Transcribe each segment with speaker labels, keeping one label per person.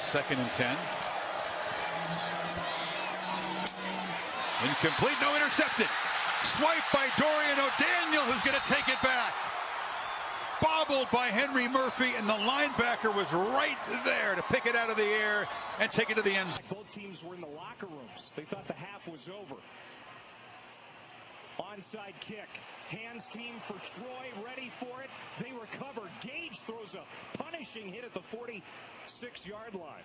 Speaker 1: 2nd and 10. Incomplete, no, intercepted. Swipe by Dorian O'Daniel, who's going to take it back. Bobbled by Henry Murphy, and the linebacker was right there to pick it out of the air and take it to the end zone.
Speaker 2: Both teams were in the locker rooms. They thought the half was over. Onside kick. Hands team for Troy, ready for it. They recover. Gage throws a punishing hit at the 46-yard line.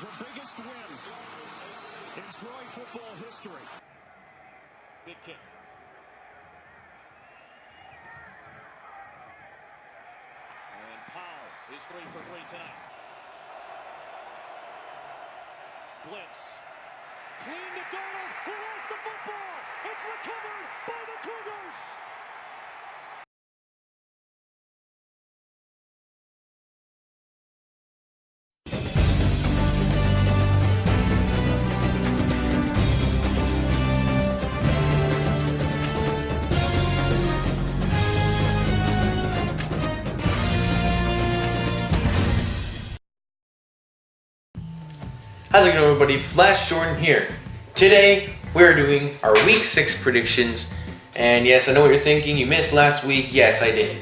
Speaker 2: The biggest win in Troy football history. Big kick. And Powell is 3 for 3 tonight. Blitz. Clean to Donald, who has the football. It's recovered by the Cougars.
Speaker 3: How's it going, everybody? Flash Jordan here. Today, we're doing our Week 6 predictions. And yes, I know what you're thinking. You missed last week. Yes, I did.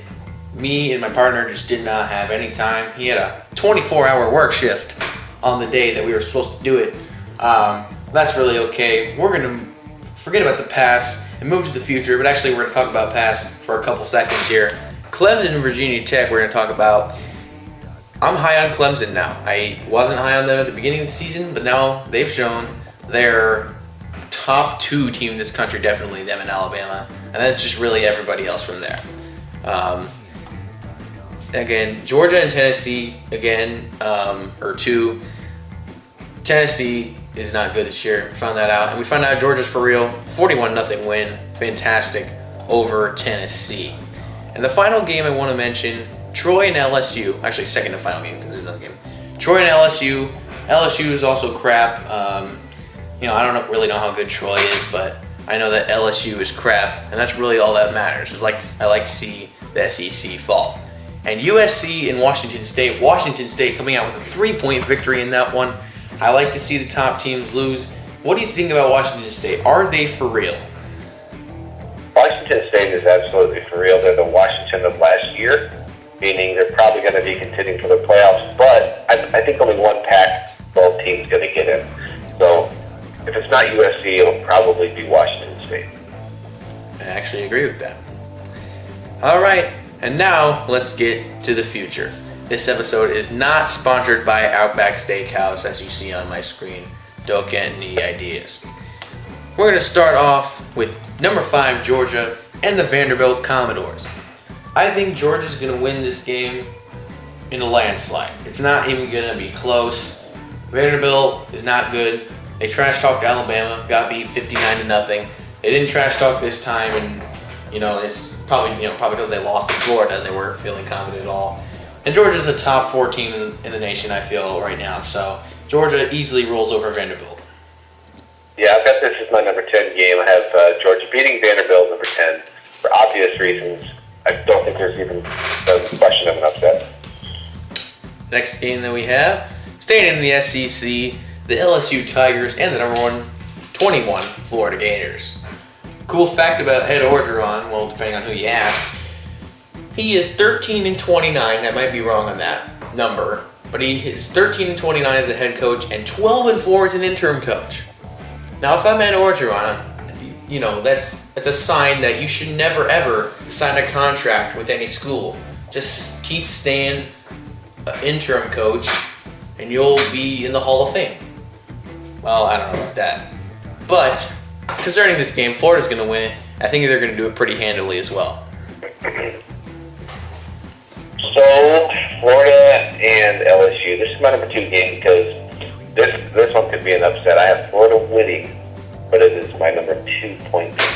Speaker 3: Me and my partner just did not have any time. He had a 24-hour work shift on the day that we were supposed to do it. That's really okay. We're going to forget about the past and move to the future. But actually, we're going to talk about past for a couple seconds here. Clemson and Virginia Tech, we're going to talk about. I'm high on Clemson now. I wasn't high on them at the beginning of the season, but now they've shown they're top 2 team in this country, definitely them and Alabama, and that's just really everybody else from there. Again, Georgia and Tennessee, or 2. Tennessee is not good this year. We found that out, and we found out Georgia's for real. 41-0 win, fantastic over Tennessee. And the final game I want to mention. Troy and LSU, actually second to final game because there's another game. Troy and LSU. LSU is also crap. I don't really know how good Troy is, but I know that LSU is crap, and that's really all that matters. I like to see the SEC fall. And USC and Washington State. Washington State coming out with a 3-point victory in that one. I like to see the top teams lose. What do you think about Washington State? Are they for real?
Speaker 4: Washington State is absolutely for real. They're the Washington of last year. Meaning they're probably going to be contending for the playoffs, but I think only one Pac-12 team is going to get in. So if it's not USC, it'll probably be Washington State.
Speaker 3: I actually agree with that. All right, and now let's get to the future. This episode is not sponsored by Outback Steakhouse, as you see on my screen. Don't get any ideas. We're going to start off with number 5, Georgia, and the Vanderbilt Commodores. I think Georgia's going to win this game in a landslide. It's not even going to be close. Vanderbilt is not good. They trash-talked Alabama, got beat 59-0. They didn't trash-talk this time, and it's probably because they lost to Florida and they weren't feeling confident at all. And Georgia's a top 4 team in the nation, I feel, right now. So Georgia easily rolls over Vanderbilt.
Speaker 4: Yeah, I've got this as my number 10 game. I have Georgia beating Vanderbilt number 10 for obvious reasons. I don't think there's even a question of an upset.
Speaker 3: Next game that we have, staying in the SEC, the LSU Tigers and the number 21 Florida Gators. Cool fact about Ed Orgeron, well, depending on who you ask, he is 13-29. That might be wrong on that number, but he is 13-29 as the head coach and 12-4 as an interim coach. Now, if I'm Ed Orgeron, that's a sign that you should never ever sign a contract with any school. Just keep staying interim coach and you'll be in the Hall of Fame. Well, I don't know about that. But concerning this game, Florida's going to win it. I think they're going to do it pretty handily as well.
Speaker 4: So, Florida and LSU. This is my number 2 game because this one could be an upset. I have Florida winning, but it is my number 2-point game.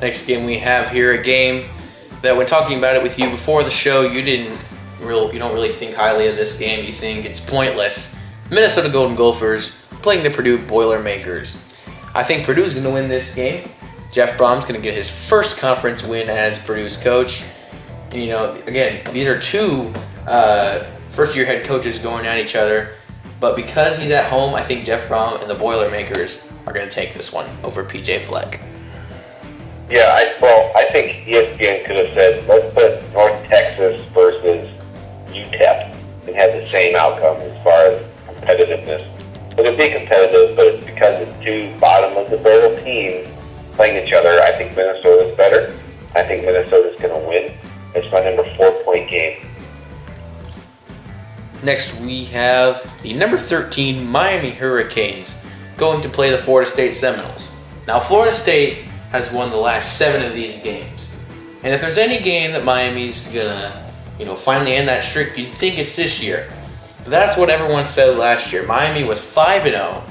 Speaker 3: Next game we have here, a game that when talking about it with you before the show, you don't really think highly of this game. You think it's pointless. Minnesota Golden Gophers playing the Purdue Boilermakers. I think Purdue's going to win this game. Jeff Brom's going to get his first conference win as Purdue's coach. And, again, these are two first-year head coaches going at each other. But because he's at home, I think Jeff Brom and the Boilermakers are going to take this one over PJ Fleck.
Speaker 4: Yeah, I think ESPN could have said, let's put North Texas versus UTEP and have the same outcome as far as competitiveness. It'll be competitive, but it's because it's two bottom-of-the-barrel teams playing each other. I think Minnesota's better. I think Minnesota's going to win. It's my number 4-point game.
Speaker 3: Next, we have the number 13 Miami Hurricanes going to play the Florida State Seminoles. Now, Florida State has won the last 7 of these games. And if there's any game that Miami's going to, finally end that streak, you'd think it's this year. But that's what everyone said last year. Miami was 5-0.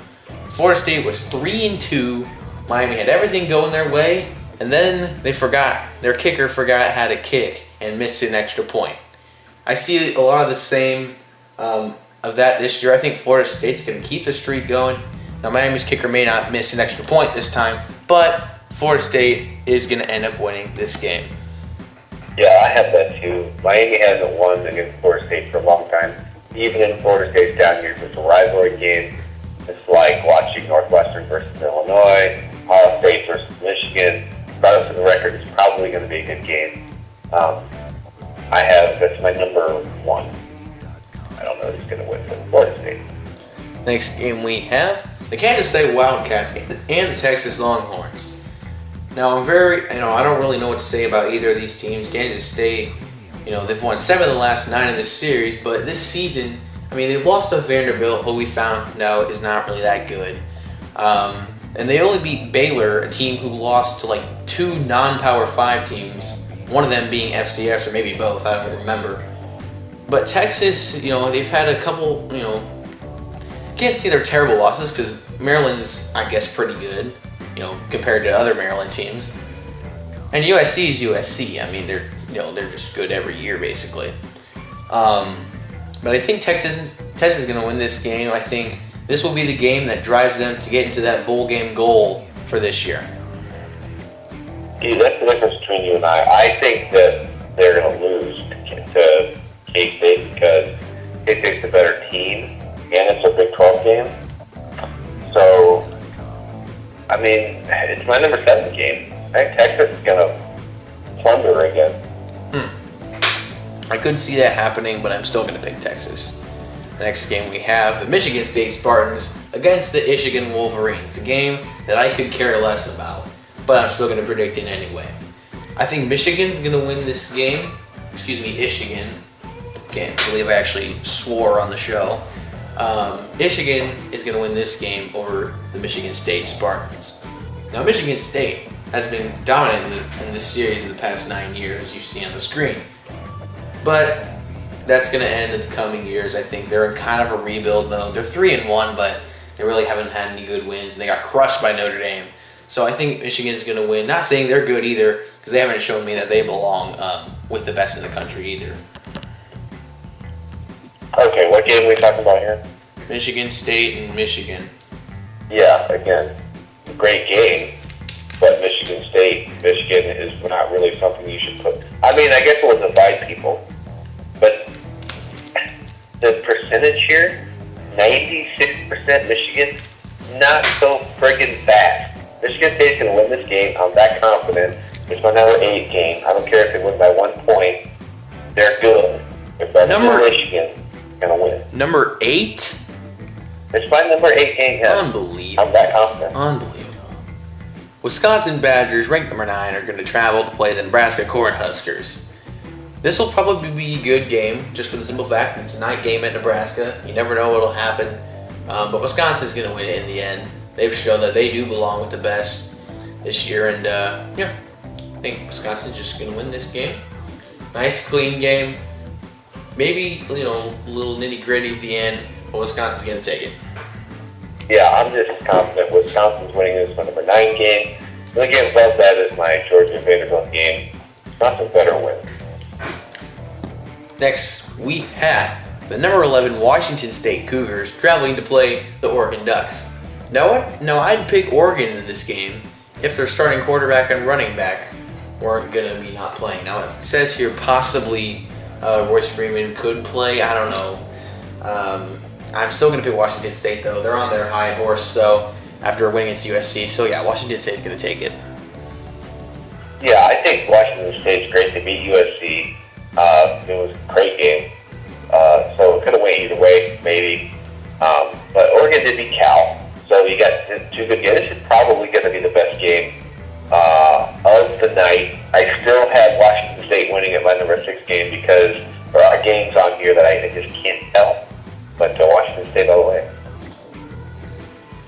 Speaker 3: Florida State was 3-2. Miami had everything going their way, and then they forgot. Their kicker forgot how to kick and missed an extra point. I see a lot of the same of that this year. I think Florida State's going to keep the streak going. Now, Miami's kicker may not miss an extra point this time, but Florida State is going to end up winning this game.
Speaker 4: Yeah, I have that too. Miami hasn't won against Florida State for a long time. Even in Florida State's down years, it's a rivalry game. It's like watching Northwestern versus Illinois, Ohio State versus Michigan. Regardless of the record, it's probably going to be a good game. That's my number 1. I don't know who's going to win for Florida State.
Speaker 3: Next game we have the Kansas State Wildcats and the Texas Longhorns. Now, I don't really know what to say about either of these teams. Kansas State, they've won 7 of the last 9 in this series, but this season, they lost to Vanderbilt, who we found out is not really that good. And they only beat Baylor, a team who lost to 2 non-Power 5 teams, one of them being FCS or maybe both, I don't remember. But Texas, they've had a couple, can't say they're terrible losses because Maryland's, I guess, pretty good, compared to other Maryland teams. And USC is USC. They're just good every year, basically. But I think Texas is going to win this game. I think this will be the game that drives them to get into that bowl game goal for this year.
Speaker 4: See, that's the difference between you and I. I think that they're going to lose to K-State because K-State's a better team, and it's a Big 12 game. So, it's my number 7 game. I think Texas is going to plunder again.
Speaker 3: I could see that happening, but I'm still going to pick Texas. The next game we have the Michigan State Spartans against the Michigan Wolverines, a game that I could care less about, but I'm still going to predict it anyway. I think Michigan's going to win this game. Michigan. Can't believe I actually swore on the show. Michigan is going to win this game over the Michigan State Spartans. Now, Michigan State has been dominant in this series in the past 9 years, as you see on the screen. But that's going to end in the coming years. I think they're in kind of a rebuild mode. They're 3-1, but they really haven't had any good wins. And they got crushed by Notre Dame. So I think Michigan's going to win. Not saying they're good either, because they haven't shown me that they belong with the best in the country either.
Speaker 4: Okay, what game are we talking about here?
Speaker 3: Michigan State and Michigan.
Speaker 4: Yeah, again, great game. But Michigan is not really something you should put. I guess it will divide people. But the percentage here, 96% Michigan, not so friggin' fast. Michigan State's going to win this game. I'm that confident. It's my number 8 game. I don't care if they win by 1 point. They're good. If that's Michigan, going to win.
Speaker 3: Number 8?
Speaker 4: It's my number 8 game. Yeah.
Speaker 3: Unbelievable.
Speaker 4: I'm that confident.
Speaker 3: Unbelievable. Wisconsin Badgers, ranked number 9, are going to travel to play the Nebraska Cornhuskers. This will probably be a good game, just for the simple fact that it's a night game at Nebraska. You never know what will happen. But Wisconsin's going to win it in the end. They've shown that they do belong with the best this year. And, I think Wisconsin's just going to win this game. Nice, clean game. Maybe, a little nitty-gritty at the end, but Wisconsin's going to take it.
Speaker 4: Yeah, I'm just confident Wisconsin's winning this, my number 9 game. The game above that is my Georgia Vanderbilt game. Wisconsin better win.
Speaker 3: Next, we have the number 11 Washington State Cougars traveling to play the Oregon Ducks. No, I'd pick Oregon in this game if their starting quarterback and running back weren't going to be not playing. Now, it says here possibly Royce Freeman could play. I don't know. I'm still going to pick Washington State, though. They're on their high horse, so after winning against USC. So, yeah, Washington State's going to take it.
Speaker 4: Yeah, I think Washington State's great to beat USC. It was a great game. So it could have went either way, maybe. But Oregon did beat Cal. So you got two good games. This is probably going to be the best game of the night. I still have Washington State winning at my number 6 game because there are games on here that I just can't tell. But Washington State all the way.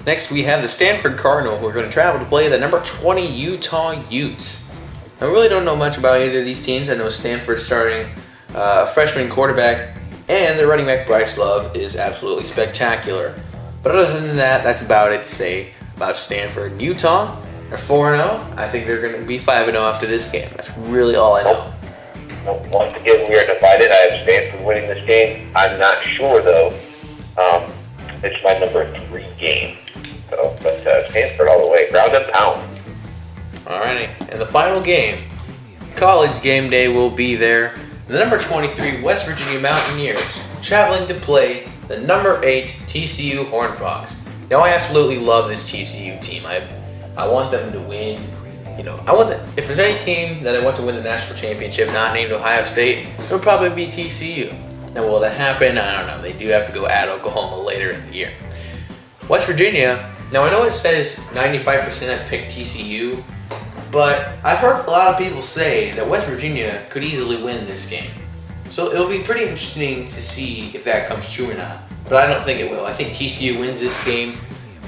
Speaker 3: Next, we have the Stanford Cardinal, who are going to travel to play the number 20 Utah Utes. I really don't know much about either of these teams. I know Stanford's starting a freshman quarterback, and their running back Bryce Love is absolutely spectacular. But other than that, that's about it to say about Stanford and Utah. They're 4-0. I think they're going to be 5-0 after this game. That's really all I know.
Speaker 4: Once again, we are divided. I have Stanford winning this game. I'm not sure, though. It's my number 3 game. So, but Stanford all the way. Ground and pound.
Speaker 3: Alrighty. And the final game, College game day will be there. The number 23 West Virginia Mountaineers traveling to play the number 8 TCU Horned Frogs. Now, I absolutely love this TCU team. I want them to win. You know, if there's any team that I want to win the national championship not named Ohio State, it would probably be TCU. Now, will that happen? I don't know. They do have to go at Oklahoma later in the year. West Virginia, now I know it says 95% have picked TCU, but I've heard a lot of people say that West Virginia could easily win this game. So it'll be pretty interesting to see if that comes true or not. But I don't think it will. I think TCU wins this game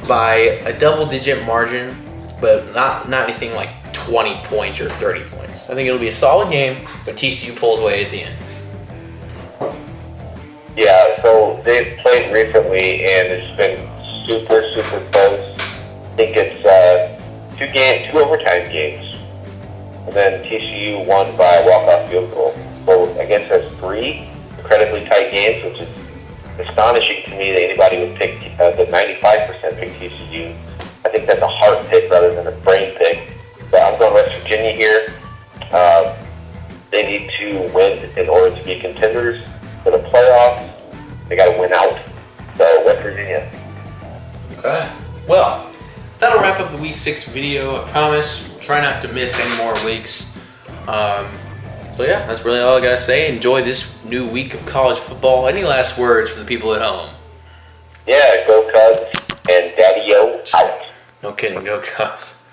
Speaker 3: by a double-digit margin, but not anything like 20 points or 30 points. I think it'll be a solid game, but TCU pulls away at the end.
Speaker 4: Yeah, so they've played recently, and it's been super, super close. I think it's two overtime games. And then TCU won by a walk-off field goal. So I guess that's 3 incredibly tight games, which is astonishing to me that anybody would pick the 95% pick TCU. I think that's a heart pick rather than a brain pick. But I'm going West Virginia here. They need to win in order to be contenders for the playoffs. They got to win out. So West Virginia.
Speaker 3: Okay. Well, that'll wrap up the Week 6 video. I promise. Try not to miss any more weeks. So yeah, that's really all I gotta say. Enjoy this new week of college football. Any last words for the people at home?
Speaker 4: Yeah, go Cubs and Daddy-O out.
Speaker 3: No kidding, go Cubs.